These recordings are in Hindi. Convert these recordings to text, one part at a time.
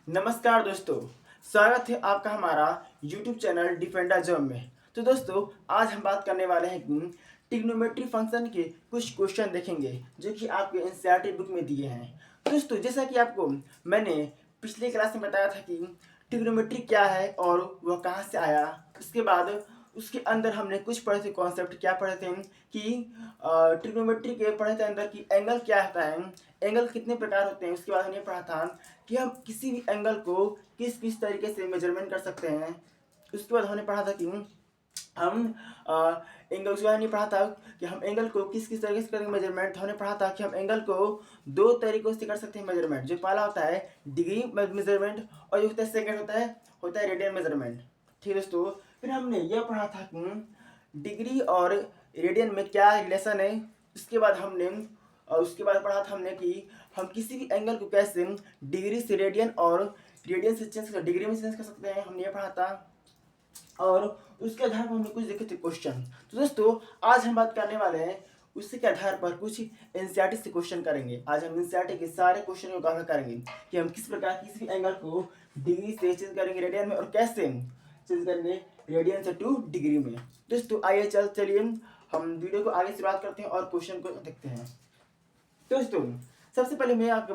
नमस्कार दोस्तों, स्वागत है आपका हमारा YouTube चैनल डिफेंडर जॉब में। तो दोस्तों, आज हम बात करने वाले हैं कि ट्रिग्नोमेट्री फंक्शन के कुछ क्वेश्चन देखेंगे जो कि आपके एनसीईआरटी बुक में दिए हैं। तो दोस्तों, जैसा कि आपको मैंने पिछले क्लास में बताया था कि ट्रिग्नोमेट्री क्या है और वह कहाँ से आया। उसके बाद उसके अंदर हमने कुछ पढ़े थे कॉन्सेप्ट, क्या पढ़े थे कि ट्रिग्नोमेट्री के पढ़े थे अंदर कि एंगल क्या होता है, एंगल कितने प्रकार होते हैं। उसके बाद हमने पढ़ा था कि हम किसी भी एंगल को किस किस तरीके से मेजरमेंट कर सकते हैं। उसके बाद हमने पढ़ा था कि हम एंगल, उसके बाद हमने पढ़ा था कि हम एंगल को किस किस तरीके से करेंगे मेजरमेंट। हमने पढ़ा था कि हम एंगल को दो तरीकों से कर सकते हैं मेजरमेंट। जो पहला होता है डिग्री मेजरमेंट और जो होता है सेकेंड होता है रेडियन मेजरमेंट। ठीक है दोस्तों, फिर हमने यह पढ़ा था कि डिग्री और रेडियन में क्या रिलेशन है। उसके बाद हमने उसके बाद पढ़ा था हमने कि हम किसी भी एंगल को कैसे डिग्री से रेडियन और रेडियन से चेंज कर डिग्री में चेंज कर सकते हैं, हमने ये पढ़ा था। और उसके आधार पर हमने कुछ देखे थे क्वेश्चन। तो दोस्तों, आज हम बात करने वाले हैं उसी के आधार पर कुछ एनसीईआरटी से क्वेश्चन करेंगे। आज हम एनसीईआरटी के सारे क्वेश्चन को कवर करेंगे कि हम किस प्रकार किसी भी एंगल को डिग्री से चेंज करेंगे रेडियन में और कैसे चेंज करेंगे रेडियन से टू डिग्री में। दोस्तों आइए चलिए हम वीडियो को आगे शुरुआत करते हैं और क्वेश्चन को देखते हैं। दोस्तों, सबसे पहले मैं सबसे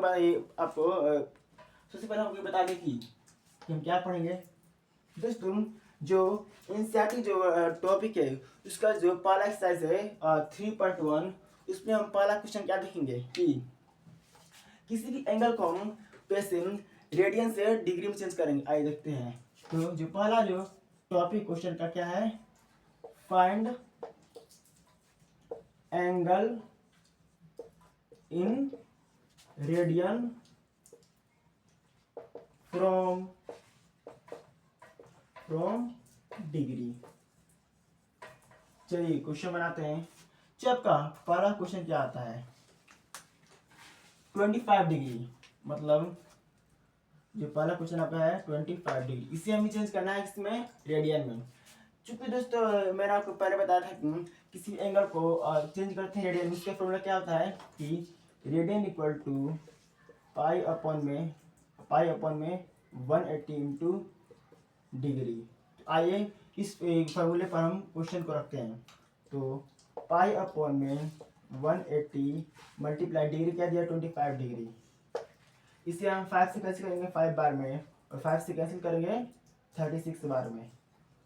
पहले आपको बता दें कि हम क्या पढ़ेंगे। दोस्तों, जो एनसीईआरटी जो टॉपिक है उसका जो पहला एक्सरसाइज है 3.1, उसमें हम पहला क्वेश्चन क्या देखेंगे कि किसी भी एंगल को हम कैसे रेडियन से डिग्री में चेंज करेंगे। आइए देखते हैं। तो जो पहला जो टॉपिक क्वेश्चन का क्या है, find angle in radian from degree. चलिए क्वेश्चन बनाते हैं। जो आपका पहला क्वेश्चन क्या आता है 25 डिग्री, मतलब जो पहला क्वेश्चन आपका है 25 डिग्री, इसे हमें चेंज करना है इसमें रेडियन में। चूंकि दोस्तों मैंने आपको पहले बताया था कि किसी एंगल को चेंज करते हैं रेडियन, उसका फॉर्मूला क्या होता है कि radian equal to pi upon में 180 इंटू डिग्री। तो आइए इस फॉर्मूले पर हम क्वेश्चन को रखते हैं। तो पाई अपॉन में 180 मल्टीप्लाई डिग्री क्या दिया 25 डिग्री। इसे हम 5 से कैंसिल करेंगे 5 बार में, और 5 से कैंसिल करेंगे 36 बार में।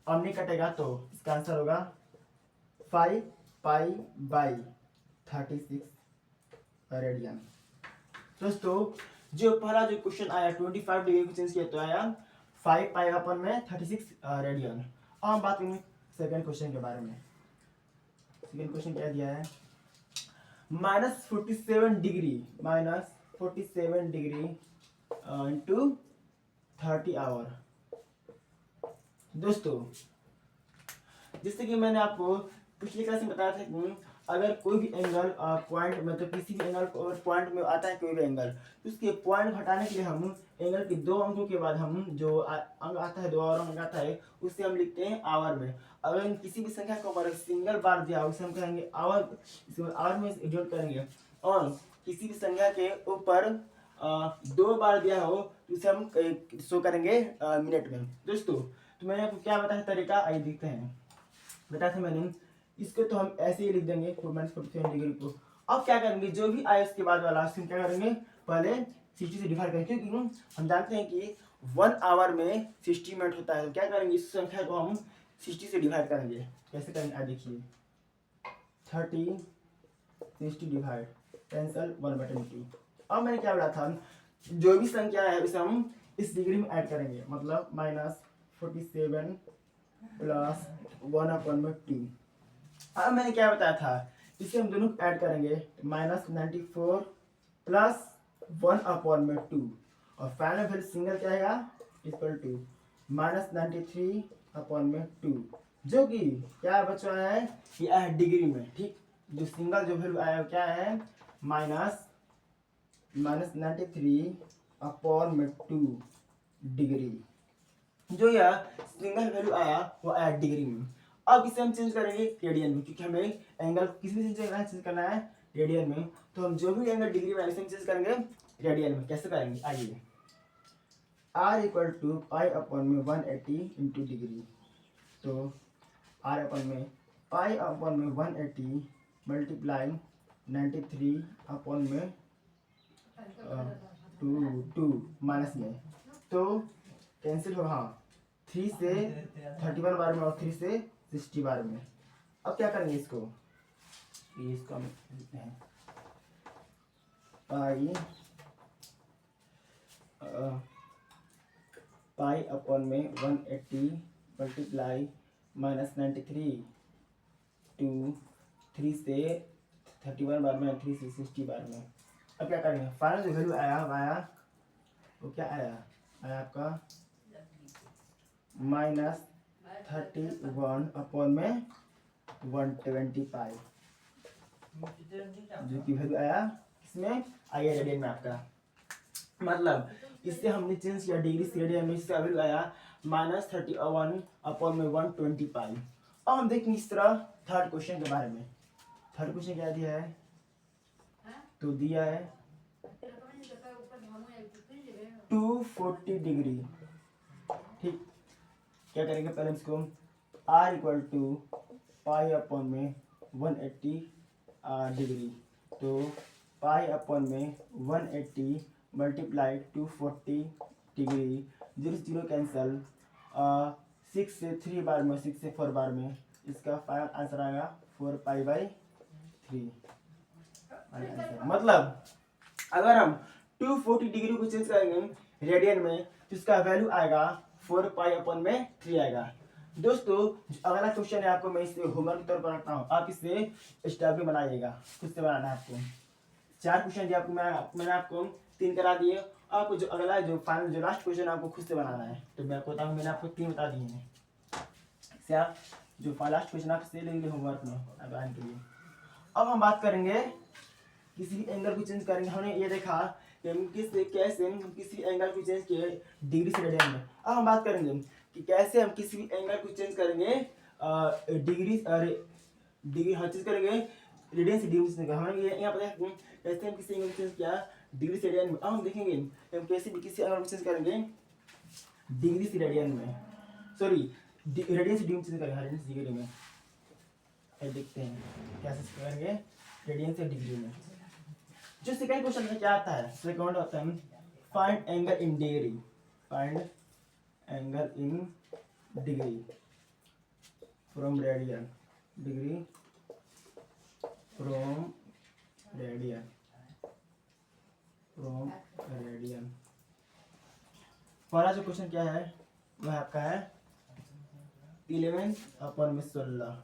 अब नहीं कटेगा तो इसका आंसर होगा 5 पाई बाई 36 रेडियन। दोस्तों, जो पहला जो क्वेश्चन आया 25 डिग्री को चेंज किया तो आया 5 पाई अपन में 36 रेडियन। अब हम बात करेंगे सेकंड क्वेश्चन के बारे में। सेकंड क्वेश्चन क्या दिया है, -47 डिग्री इंटू 30 आवर। दोस्तों, जैसे कि मैंने आपको पिछले क्लास में बताया था कि अगर कोई भी एंगल पॉइंट मतलब किसी भी एंगल को पॉइंट में आता है कोई भी एंगल, तो उसके पॉइंट हटाने के लिए हम एंगल के दो अंकों के बाद हम जो अंक आता है, दो और अंक आता है, उससे हम लिखते हैं आवर में। अगर किसी भी संख्या को पर सिंगल बार दिया उसे हम कहेंगे आवर, इसे आवर में जोड़ करेंगे। और किसी भी संख्या के ऊपर दो बार दिया हो तो उसे हम शो करेंगे मिनट में। दोस्तों, तो मैंने आपको क्या बताया तरीका, आइए देखते हैं। बताया था मैंने, इसको तो हम ऐसे ही लिख देंगे -47 डिग्री को। अब क्या करेंगे, जो भी आए उसके बाद वाला हम क्या करेंगे, पहले 60 से डिवाइड करेंगे, क्योंकि हम जानते हैं कि 1 आवर में 60 मिनट होता है। तो क्या करेंगे, इस संख्या को हम 60 से डिवाइड करेंगे। कैसे करेंगे आप देखिए, 30 60 डिवाइड कैंसल 1/2। अब मैंने क्या बोला था, जो भी संख्या है उसे हम इस डिग्री में ऐड करेंगे, मतलब -47 प्लस 1/2। अब मैंने क्या बताया था, इसे हम दोनों ऐड करेंगे, -94 प्लस 1/2, और फाइनल वैल्यू सिंगल क्या आएगा इक्वल टू -93/2, जो कि क्या बचा है, ये है डिग्री में। ठीक, जो सिंगल जो वैल्यू आया क्या है, -93/2 डिग्री। जो यह सिंगल वैल्यू आया वो आया डिग्री में। अब इसे हम चेंज करेंगे रेडियन में, क्योंकि हमें एंगल किस में चेंज करना है रेडियन में। तो हम जो भी एंगल डिग्री में इसे चेंज करेंगे रेडियन में। कैसे करेंगे, आइए R equal to pi upon में 180 इंटू डिग्री। तो आर अपॉन में पाई अपॉन में 180 मल्टीप्लाई 93 अपॉन में 2 माइनस में, तो कैंसिल होगा। हाँ, 3 से 31 बार में और 3 से 60 बार में। अब क्या करेंगे इसको, इसको हम लिखते हैं पाई अपॉन में 180 मल्टीप्लाई माइनस 93 टू 3 से 31 बार में 3 से 60 बार में। अब क्या करेंगे, फाइनल जो वैल्यू आया वो क्या आया आपका -31 अपॉन में 125, जो कि वैल्यू आया किसमें, आया रेडियन में आपका। मतलब इससे हमने चेंज किया डिग्री से रेडियन में, इसका वैल्यू आया -31 अपॉन में 125। अब हम देखेंगे इस तरह थर्ड क्वेश्चन के बारे में। थर्ड क्वेश्चन क्या दिया है, तो दिया है 240 डिग्री। ठीक, क्या करेंगे, पहले इसको r equal to pi upon में 180 डिग्री, तो पाई अपॉन में 180 मल्टीप्लाई 240 डिग्री, 0 0 कैंसल, 6 से 3 बार में 6 से 4 बार में, इसका फाइनल आंसर आएगा 4π/3। मतलब अगर हम 240 डिग्री को चेंज करेंगे रेडियन में तो इसका वैल्यू आएगा 4π/3 आएगा। दोस्तों अगला क्वेश्चन है, आपको मैं इसे होमवर्क के तौर पर रखता हूँ, आप इसे स्टेप में बनाइएगा, खुद से बनाना है आपको। 4 क्वेश्चन दिया आपको, मैंने आपको 3 करा दिए, आपको जो अगला जो फाइनल जो लास्ट क्वेश्चन आपको खुद से बनाना है। तो मैं आपको बताऊँ, मैंने आपको 3 बता दिए हैं, क्या जो लास्ट क्वेश्चन आप से लेंगे होमवर्क में अगला के लिए। अब हम बात करेंगे किसी एंगल को चेंज करेंगे। हमने ये देखा कि हम कैसे हम किसी एंगल को चेंज किए डिग्री से रेडियन में। अब हम बात करेंगे कि कैसे हम किसी एंगल को चेंज करेंगे डिग्री हर चीज करेंगे रेडियन से डिग्री से। हमें ये यहाँ पता है कैसे हम किसी एंगल को चेंज किया डिग्री से रेडियन में। अब हम देखेंगे हम कैसे भी किसी एंगल को चेंज करेंगे डिग्री से रेडियन में, सॉरी रेडियन से डिग्री चेंज करेंगे, रेडियन से डिग्री में। देखते हैं कैसे करेंगे रेडियन से डिग्री में। जो सेकंड क्वेश्चन में क्या आता है, सेकंड आता है find angle in degree, find angle in degree from radian, degree from radian, from radian. पहला जो क्वेश्चन क्या है वह आपका है 11/16।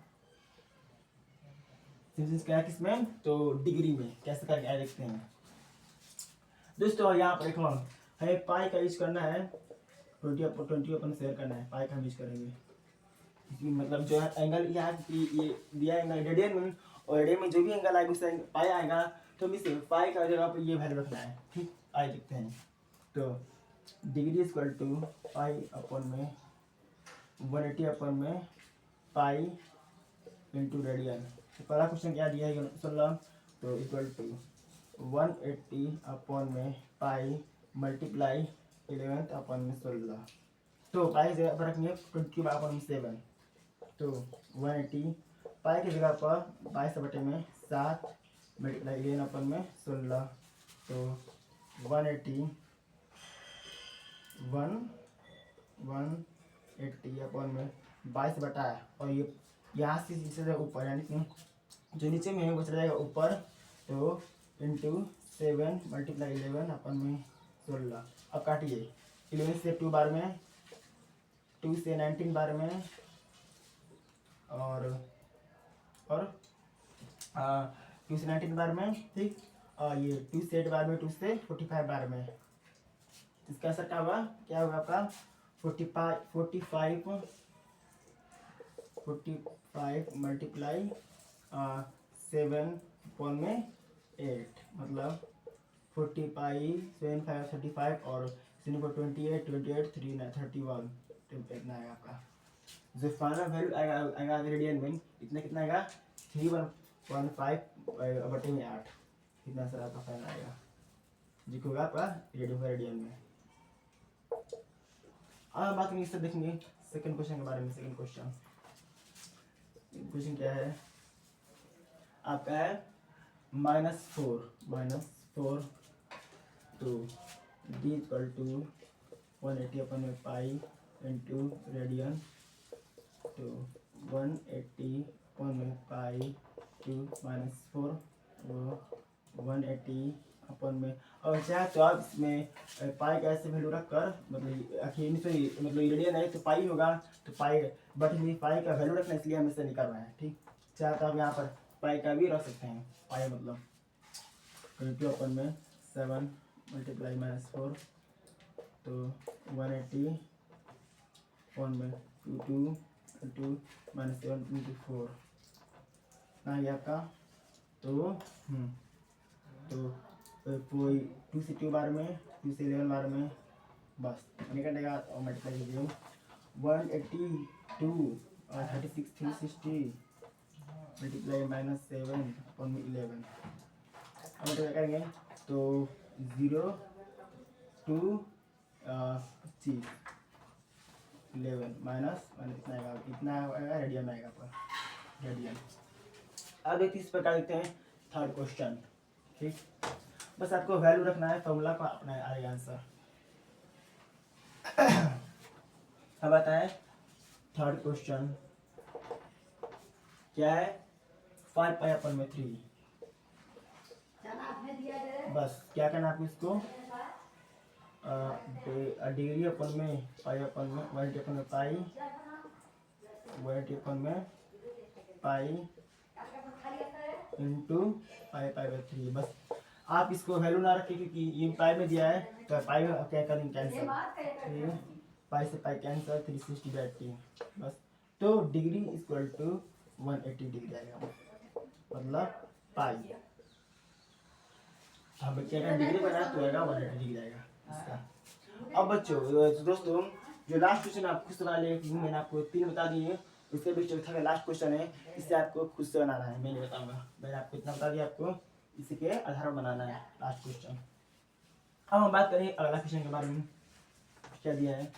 क्या है किसमें, तो डिग्री में कैसे करके आए देखते हैं। दोस्तों यहाँ पर देखो हमें पाई का यूज करना है, 20 अपन शेयर करना है, पाई का हम यूज करेंगे। मतलब जो है एंगल यहाँ ये दिया एंगल रेडियन में, और रेडियन में जो भी एंगल आएगा उससे पाई आएगा, तो हम इसे पाई का जगह पर ये वैल्यू रखना है। ठीक, आइए देखते हैं। तो degree equal to pi upon में 180 अपॉन में पाई इंटू रेडियन। तो पहला क्वेश्चन क्या दिया है 16, तो इक्वल टू 180 अपॉन में पाई मल्टीप्लाई 11 अपॉन में 16। तो पाई जगह पर रखेंगे 20/7, तो 180 पाई की जगह पर 22/7 मल्टीप्लाई 11 अपॉन में 16, तो 180 अपॉन में 22 बटा है, और ये यहाँ से जाएगा ऊपर, यानी कि जो नीचे में है वो चला जाएगा ऊपर, तो इंटू 7 मल्टीप्लाई 11 अपन में 16। अब काटिए 11 से 2 बार में, 2 से 19 बार में, और 2 से 19 बार में। ठीक, और ये 2 से 8 बार में, 2 से 45 बार में। इसका असर क्या होगा, क्या होगा आपका 45 मल्टीप्लाई 7 अपॉन में 8, मतलब 45 7 5 35, और 28 3 31 इतना आएगा आपका। जो फाइनल वैल्यू आएगा रेडियन में इतना, कितना आएगा 3.5/8, इतना सर आपका फाइनल आएगा, जो होगा आपका रेडियन में। अब बात करेंगे, इससे देखेंगे सेकंड क्वेश्चन के बारे में। सेकंड क्वेश्चन क्या है आपका है -4 तो d इक्वल टू 180 अपन में पाई इंटू रेडियन, तो 180 अपन में पाई टू -4 वो 180 अपन में। और चाहे तो आप इसमें पाई का ऐसे वैल्यू रख कर, मतलब आखिर सॉरी मतलब रेडियन है तो पाई होगा, तो पाई बट ये पाई का वैल्यू रखना इसलिए हम इसे निकाल रहे हैं। ठीक, चाहे तो आप यहाँ पर पाई का भी रख सकते हैं। पाई मतलब 20 अपन में 7 मल्टीप्लाई -4 तो 180 अपन में 2 इंटू -7 इंटू 4 ना गया आपका। तो कोई 2 से 2 बार में 2 से 11 बार में बस निकलेगा और मल्टीप्लाई कीजिए 182 और 36 360 मल्टीप्लाई -7 अपन में 11। अब मल्टीप्लाई करेंगे तो 0 2 25 11 माइनस इतना आएगा रेडियन आएगा पर रेडियन। अब एक इस प्रकार देखते हैं थर्ड क्वेश्चन। ठीक, बस आपको वैल्यू रखना है, फॉर्मूला को अपना आएगा आंसर। अब आता है थर्ड क्वेश्चन क्या है 5 पाई अपन में 3। बस क्या करना आपको इसको डिग्री अपन में पाई अपन में 1 अपन में पाई 1 अपन में पाई इंटू पाई बाई 3। बस आप इसको वैल्यू ना रखें क्योंकि ये पाई में दिया है, तो पाई में क्या करेंगे कैंसिल, पाई से पाई कैंसिल 360/80 बस। तो डिग्री इक्वल टू 180 डिग्री आएगा, मतलब पाई। हम क्या डिग्री बना तो आएगा 180 डिग्री आएगा इसका। अब बच्चों दोस्तों जो लास्ट क्वेश्चन आपको खुद से बना लिए, मैंने आपको 3 बता दिए, इसके बीच चौथा का लास्ट क्वेश्चन है, इससे आपको खुद से बनाना है। मैं नहीं बताऊंगा, मैंने आपको इतना बता दिया, आपको इसी के आधार पर बनाना है लास्ट क्वेश्चन। अब हम बात करें अगला क्वेश्चन के बारे में, क्या दिया है।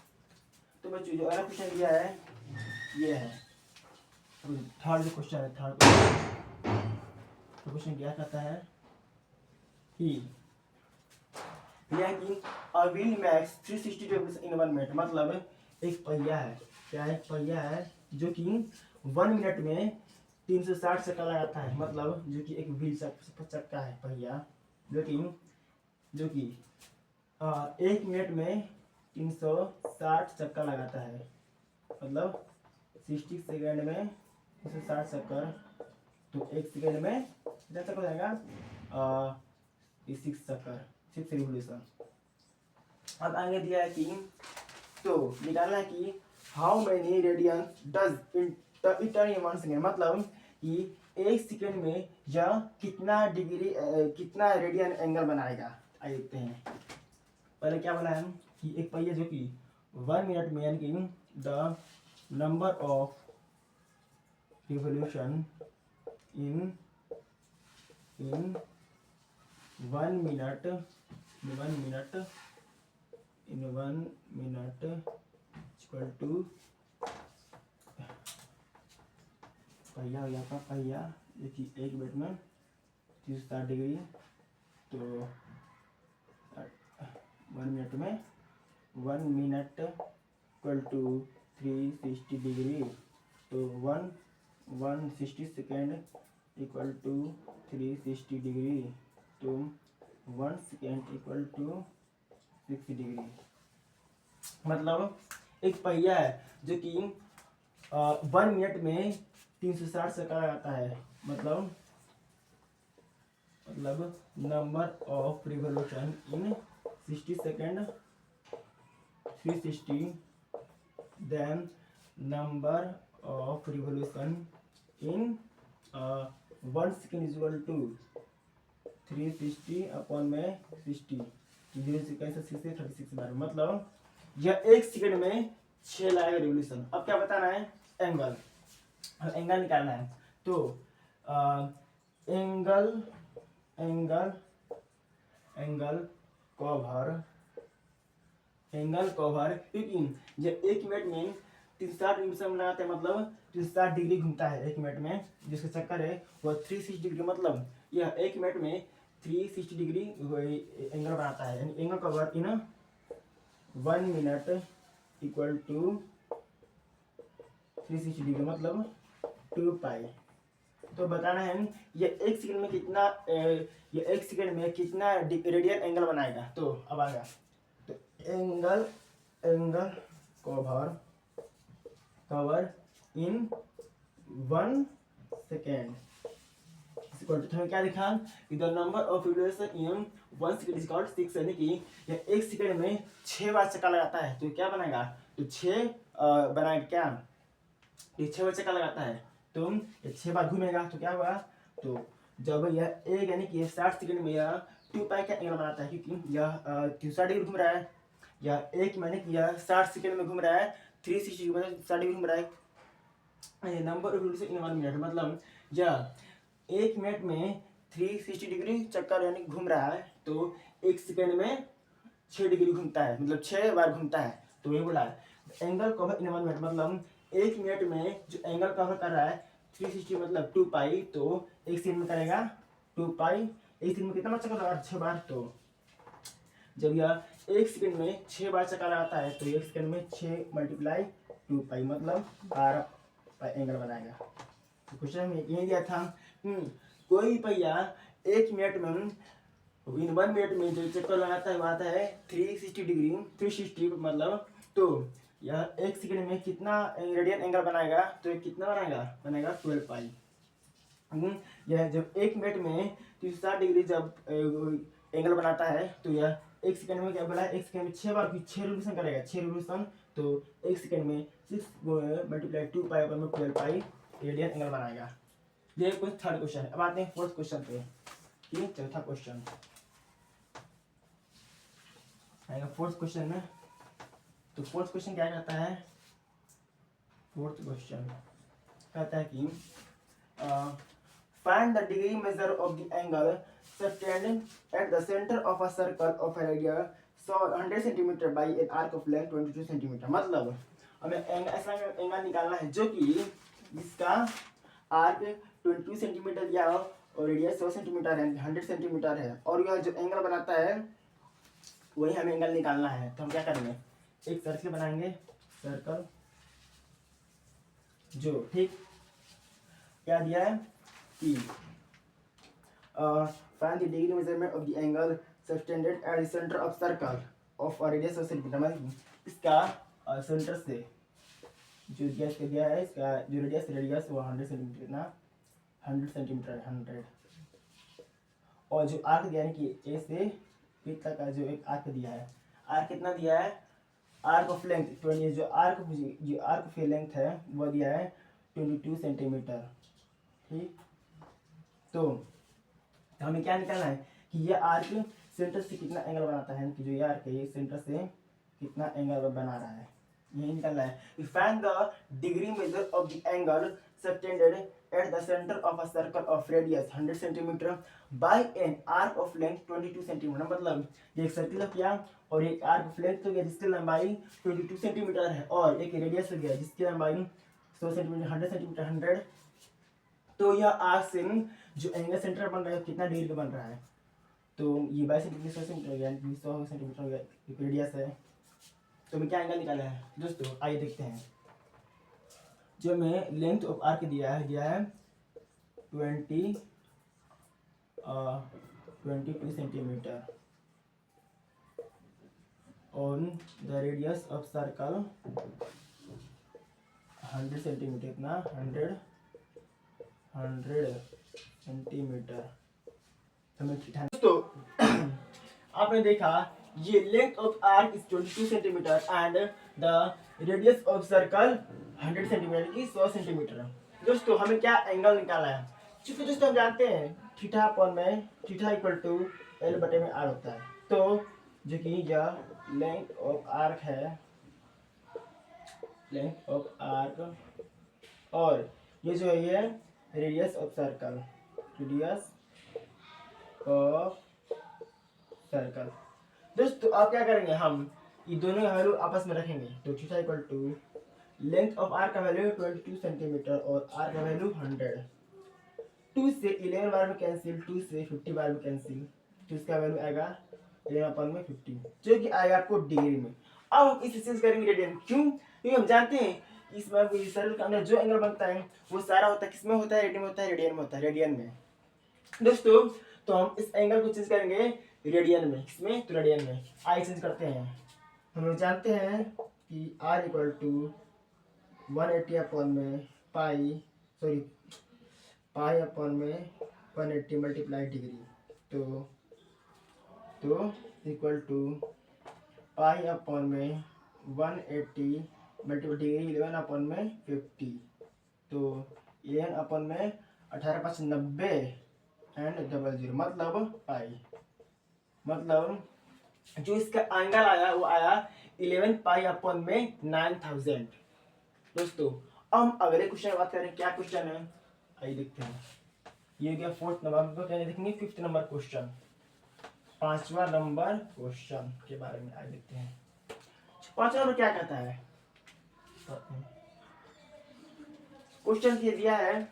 तो बच्चों जो अगला क्वेश्चन दिया है ये है थर्ड क्वेश्चन है। थर्ड क्वेश्चन क्या कहता है कि a wheel makes 360 revolutions in 1 minute। मतलब एक पहिया है, क्या है, पहिया है जो कि 1 मिनट में 360 चक्का लगाता है। मतलब जो कि एक व्हील चक्का है पहिया जो कि 1 मिनट में 360 चक्का लगाता है। मतलब 60 सेकेंड में 360 चक्कर, तो 1 सेकेंड में कितना चक्कर हो जाएगा 6 चक्कर, 6 रिवोल्यूशन। अब आगे दिया है कि तो निकालना है कि how many radians does it turn in 1 second. मतलब कि 1 सेकेंड में यह कितना डिग्री कितना रेडियन एंगल बनाएगा। आइए देखते हैं। पहले क्या बोला है कि एक पहिया जो कि 1 मिनट में यानी कि the number of revolution in 1 minute equal to पहिया हो जाता पहिया जो कि 1 मिनट में 360 डिग्री, तो 1 मिनट में 1 मिनट इक्वल टू 360 डिग्री, तो 160 सेकेंड इक्वल टू 360 डिग्री, तो 1 सेकेंड इक्वल टू 6 डिग्री। मतलब एक पहिया है जो कि 1 मिनट में 360 चक्कर लगाता है। मतलब number of revolution in 60 second 360, then number of revolution in 1 second is equal to 360 upon में 60, 0 सेकेंड से 6 से 36 बार। मतलब यह 1 सेकेंड में 6 लगाएगा रिवोल्यूशन। अब क्या बताना है एंगल, एंगल निकालना है। तो एंगल कवर एंगल कवर, क्योंकि ये 1 मिनट में 360 डिग्री से लगाते हैं, मतलब 360 डिग्री घूमता है 1 मिनट में, जिसका चक्कर है वह 360 डिग्री, मतलब यह 1 मिनट में 360 डिग्री एंगल बनाता है। यानी angle cover in 1 minute equal to 360 degree, मतलब 2 पाई। तो बताना है ये 1 सेकंड में कितना रेडियल एंगल बनाएगा। तो अब आएगा, तो angle cover in 1 second equal to, हमें क्या दिखा कि the number of radiation in 1 second is equal 6, यानी कि यह 1 सेकेंड में 6 बार चक्का लगाता है। तो क्या बनाएगा, तो 6 बनाएगा क्या, ये 6 बार चक्का लगाता है, तो ये 6 बार घूमेगा। तो क्या होगा, तो जब यह एक यानी कि 60 सेकंड में यह 2 पाई का एंगल बनाता है, क्योंकि यह 360 डिग्री घूम रहा है, यह एक माने कि यह 60 सेकंड में घूम रहा है, 360 मतलब 60 डिग्री घूम रहा है। Number of radiation in 1 minute, मतलब यह 1 मिनट में 360 डिग्री चक्कर यानी घूम रहा है, तो 1 सेकंड में 6 डिग्री घूमता है, मतलब 6 बार घूमता है। तो ये बोला एंगल कवर इन 1 मिनट, मतलब 1 मिनट में जो एंगल कवर कर रहा है 360 मतलब 2 पाई, तो 1 सेकंड में करेगा 2 पाई। 1 सेकंड में कितना चक्कर लगा, 6 बार। तो जब यह 1 सेकंड में 6 बार चक्कर लगाता है, तो 1 सेकंड में 6 मल्टीप्लाई 2 पाई, मतलब 12 पाई एंगल बनाएगा। तो क्वेश्चन में यही दिया था, कोई पहिया 1 मिनट में इन 1 मिनट में जो चक्कर लगाता है वो आता है 360 डिग्री, 360 मतलब, तो यह 1 सेकंड में कितना रेडियन एंगल बनाएगा, तो ये कितना बनेगा 12 पाई। यह जब 1 मिनट में 360 डिग्री जब एंगल बनाता है, तो यह 1 सेकंड में क्या बोला है, 1 सेकंड में 6 बार 6 रिवोल्यूशन करेगा, 6 रिवोल्यूशन, तो 1 सेकंड में 6 मल्टीप्लाई 2 पाई 12 पाई रेडियन एंगल बनाएगा। ये कुछ थर्ड क्वेश्चन है। अब आते हैं फोर्थ क्वेश्चन पे, ठीक, चौथा क्वेश्चन आएगा फोर्थ क्वेश्चन में। तो फोर्थ क्वेश्चन क्या कहता है, फोर्थ क्वेश्चन कहता है कि find the degree measure of the angle sustained at the centre of a circle of a radius 100 centimetre by an arc of length 22 centimetre. मतलब हमें ऐसा एंगल निकालना है जो कि जिसका आर्क 22 सेंटीमीटर या और रेडियस 100 सेंटीमीटर है, 100 सेंटीमीटर है, और यह जो एंगल बनाता है वही हमें एंगल निकालना है। तो हम क्या करेंगे, एक सर्कल बनाएंगे, सर्कल जो, ठीक, क्या दिया है कि find the degree measurement of the angle sustained at the centre of circle of a radius of centimetre, मतलब इसका सेंटर से जो दिया है इसका जो रेडियस वो 100 सेंटीमीटर ना, 100 सेंटीमीटर 100, और जो आर्क दिया है कि ए से बी तक का जो एक आर्क दिया है, आर्क कितना दिया है, आर्क ऑफ लेंथ 20, जो आर्क की लेंथ है वो दिया है 22 सेंटीमीटर, ठीक। तो हमें क्या निकालना है कि ये आर्क सेंटर से कितना एंगल बनाता है, कि जो ये आर्क है ये सेंटर से कितना एंगल बना रहा है, यही निकालना है। Find the degree measure of the angle sustained at the centre of a circle of radius 100 centimetre bye an arc of length 22 centimetre. मतलब एक सर्कल किया और एक आर्क ऑफ लेंथ हो गया जिसकी लंबाई 22 सेंटीमीटर है, और एक रेडियस हो गया जिसकी लंबाई 100 सेंटीमीटर 100 सेंटीमीटर 100। तो यह आर्क से जो एंगल सेंटर बन रहा है कितना डिग्री का बन रहा है, तो ये 22 सेंटीमीटर 100 सेंटीमीटर हो गया, 100 सेंटीमीटर हो गया, रेडियस है। तो मैं क्या एंगल निकाला है दोस्तों, आइए देखते हैं। जो मैं लेंथ ऑफ आर्क दिया है 22 centimetre, on the radius of circle 100 centimetre, इतना 100 सेंटीमीटर। तो आपने देखा ये length of arc is 22 centimetre and the radius of circle 100 centimetre की 100 सेंटीमीटर। दोस्तों हमें क्या एंगल निकालना है, क्योंकि दोस्तों हम जानते हैं थीटा अपॉन में थीटा इक्वल टू एल बटे में आर होता है। तो जो कि यह लेंथ ऑफ आर्क है, लेंथ ऑफ आर्क, और ये जो है ये radius of circle, radius of circle. दोस्तों आप क्या करेंगे, हम ये दोनों का वैल्यू आपस में रखेंगे तो theta equal to length of R का वैल्यू 22 सेंटीमीटर और आर का वैल्यू 100। 2 से 11 बार में कैंसिल, 2 से 50 बार में कैंसिल, तो इसका वैल्यू आएगा 11/50 जो कि आएगा आपको डिग्री में। अब हम इसे चेंज करेंगे रेडियन, क्यों? क्योंकि हम जानते हैं इस सर्कल के अंदर जो एंगल बनता है वो सारा होता है किसमें होता है? रेडियन में होता है, रेडियन में होता है, रेडियन में दोस्तों। तो हम इस एंगल को चेंज करेंगे रेडियन में, किसमें? तो रेडियन में। आई चेंज करते हैं। हम लोग जानते हैं कि आर इक्वल टू 180 अपॉन में पाई, सॉरी पाई अपॉन में 180 मल्टीप्लाई डिग्री, तो इक्वल टू पाई अपॉन में 180 मल्टीप्लाई डिग्री 11 अपॉन में 50, तो 11 अपॉन में 18×5 = 90 एंड 00 मतलब पाई, मतलब जो इसका एंगल आया वो आया 11 पाई अपॉन में 9000 दोस्तों। अब हम अगले क्वेश्चन की बात करें। क्या क्वेश्चन है आइए देखते हैं। ये हो गया 4th नंबर। हम क्या देखेंगे 5th नंबर क्वेश्चन, 5वां नंबर क्वेश्चन के बारे में आइए देखते हैं। 5वां नंबर क्या कहता है? क्वेश्चन ये दिया है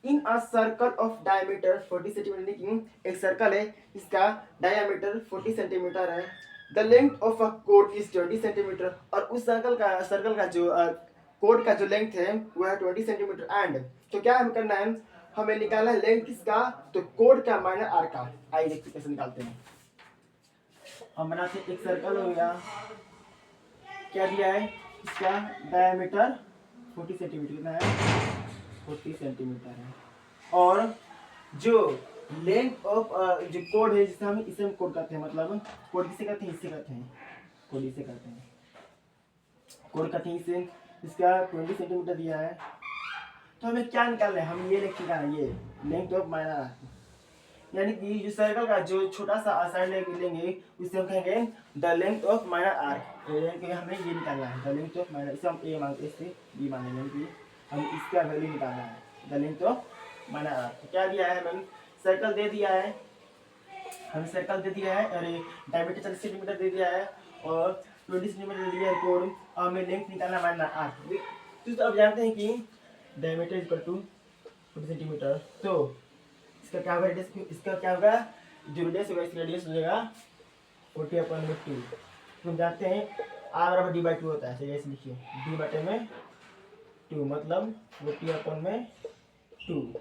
in a circle of diameter 40 centimetre, की एक सर्कल है इसका डायमीटर 40 सेंटीमीटर है। द लेंथ ऑफ अ कोड इज 20 सेंटीमीटर, और उस सर्कल का जो कोड का जो लेंथ है वो है 20 सेंटीमीटर एंड, तो क्या हमें करना है? हमें निकालना है लेंथ किसका? तो कोड का माइनस आर का। आइए देखते कैसे निकालते हैं। हम बनाते हैं एक सर्कल हो गया, क्या दिया है? इसका डायमीटर 40 सेंटीमीटर कितना है? 40 सेंटीमीटर है, और जो लेंथ ऑफ जो कोड है जिसे हम इसे हम कोड करते हैं, मतलब कोड किसे करते हैं? इससे करते हैं, कोड इसे करते हैं, कोड करते हैं इसे। इसका 20 सेंटीमीटर दिया है, तो हमें क्या निकालना है? हम ये लिखेगा ये लेंथ ऑफ माइनस, यानी कि जो सर्कल का जो छोटा सा साइड लेंगे उससे हम कहेंगे the length of minus R, यानी कि हमें ये निकालना है द लेंथ ऑफ माइनस, इसे हम ए मांगते हैं, इससे बी मांगेंगे कि हम इसका वैल्यू निकालना है the length of minus R. तो क्या दिया है? हमें सर्कल दे दिया है, हमें सर्कल दे दिया है, अरे डायमीटर 40 सेंटीमीटर दे दिया है और 20 सेंटीमीटर दे दिया है कोड, और हमें लेंथ निकालना माइनस आर। तो अब जानते हैं कि डायमीटर इक्वल टू 40 सेंटीमीटर, तो इसका क्या होगा? इसका क्या होगा? जो रेडियस होगा इसका रेडियस हो जाएगा 40/2। हम जानते हैं r बराबर d/2 होता है, चलिए ऐसे लिखिए d/2 मतलब 40/2,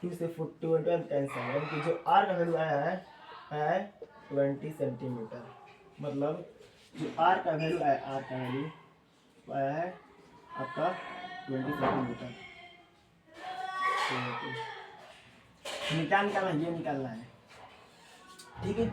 2 से 40 कैंसिल, यानी कि जो r का वैल्यू आया है 20 सेंटीमीटर, मतलब जो r का वैल्यू आया, r का वैल्यू आया है आपका 20 सेंटीमीटर। क्या निकालना है? ये निकालना है, ठीक है।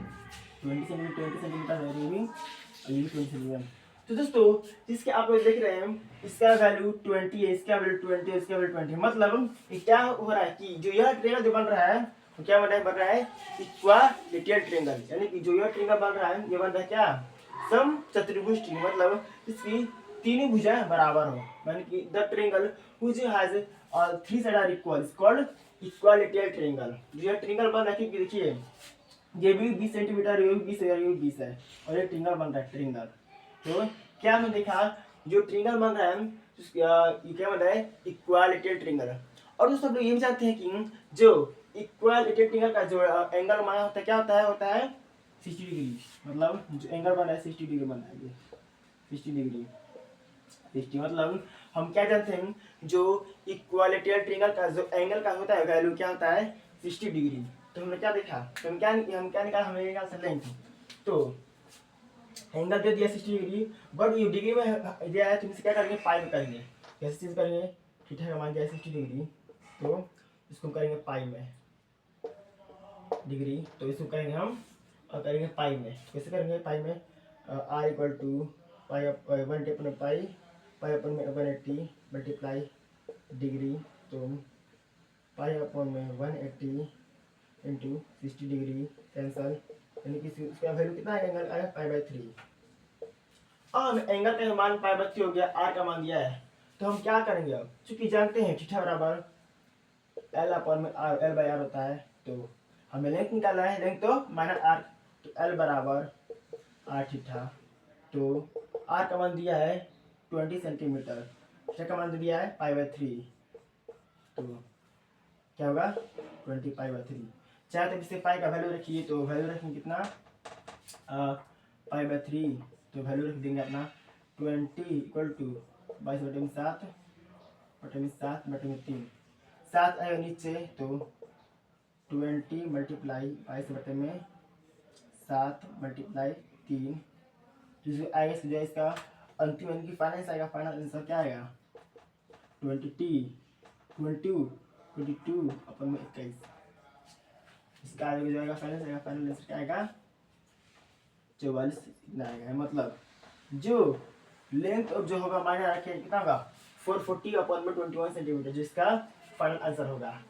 20 सेंटीमीटर है ये भी, और ये भी 20 सेंटीमीटर। तो दोस्तों जिसके आप लोग देख रहे हैं इसका वैल्यू 20 है, इसका वैल्यू 20 है, इसका वैल्यू 20, मतलब क्या हो रहा है कि जो यह ट्रायंगल जो बन रहा है वो क्या बन रहा है? इक्वालिटियल ट्रायंगल, यानी कि जो यह ट्रायंगल बन रहा है ये बन रहा है क्या? सम चतुर्भुज ट्रायंगल, मतलब इसकी तीनों भुजाएं बराबर हो, यानी कि the triangle which has all three side are equal is called equilateral triangle. जो यह ट्रायंगल बन रहा है क्योंकि देखिए ये भी 20 सेंटीमीटर, ये भी 20 है, ये भी 20 है, और ये ट्रायंगल बन रहा है ट्रायंगल। तो क्या हमने देखा जो ट्रायंगल बन रहा है ये क्या बन रहा है? इक्वालिटियल ट्रायंगल। और दोस्तों हम लोग ये भी जानते हैं कि जो इक्वालिटियल ट्रायंगल का जो एंगल माना होता है क्या होता है 60 डिग्री, मतलब जो एंगल बना है 60 डिग्री बना है, ये 60 डिग्री 60, मतलब हम क्या जानते हैं जो इक्वालिटियल ट्रायंगल का जो एंगल का होता है वैल्यू क्या होता है 60 डिग्री। तो हमने क्या देखा? तो हम क्या निकाला? हमें निकाल सकते हैं, तो एंगल दे दिया 60 डिग्री, बट ये डिग्री में दिया है, तो इसे क्या करेंगे? पाई में करेंगे। कैसे चीज करेंगे? थीटा का मान दिया 60 डिग्री, तो इसको करेंगे पाई में डिग्री, तो इसको करेंगे हम और करेंगे पाई में। कैसे करेंगे पाई में? आर इक्वल टू पाई 1 पाई पाई अपन में 180 मल्टीप्लाई डिग्री, तो पाई अपन में 180 इंटू 60 डिग्री कैंसल, यानी कि इसका वैल्यू कितना है? एंगल आया π/3। अब एंगल का मान π/3 हो गया, आर का मान दिया है, तो हम क्या करेंगे? अब चूंकि जानते हैं थीटा बराबर एल अपन में आर, L/R होता है, तो हमें लेंथ निकालना है, लेंथ तो माइनस आर, तो एल बराबर आर थीटा, तो आर का मान दिया है 20 सेंटीमीटर, थीटा का मान दिया है π/3, तो क्या होगा 20 π/3। चाहे तो इससे पाई का वैल्यू रखिए, तो वैल्यू रखेंगे कितना π/3, तो वैल्यू रख देंगे अपना 20 इक्वल टू 22/7/3, 7 आएगा नीचे तो 20 मल्टीप्लाई 22/7/3, जो आएगा इसका जो है इसका अंतिम यानी कि फाइनल आएगा। फाइनल आंसर क्या आएगा 22/21। इसका आगे जो आएगा फाइनल आंसर क्या आएगा 44 इतना आएगा। मतलब जो लेंथ ऑफ जो होगा माइनर रखे कितना होगा 440/21 सेंटीमीटर, जिसका फाइनल आंसर होगा।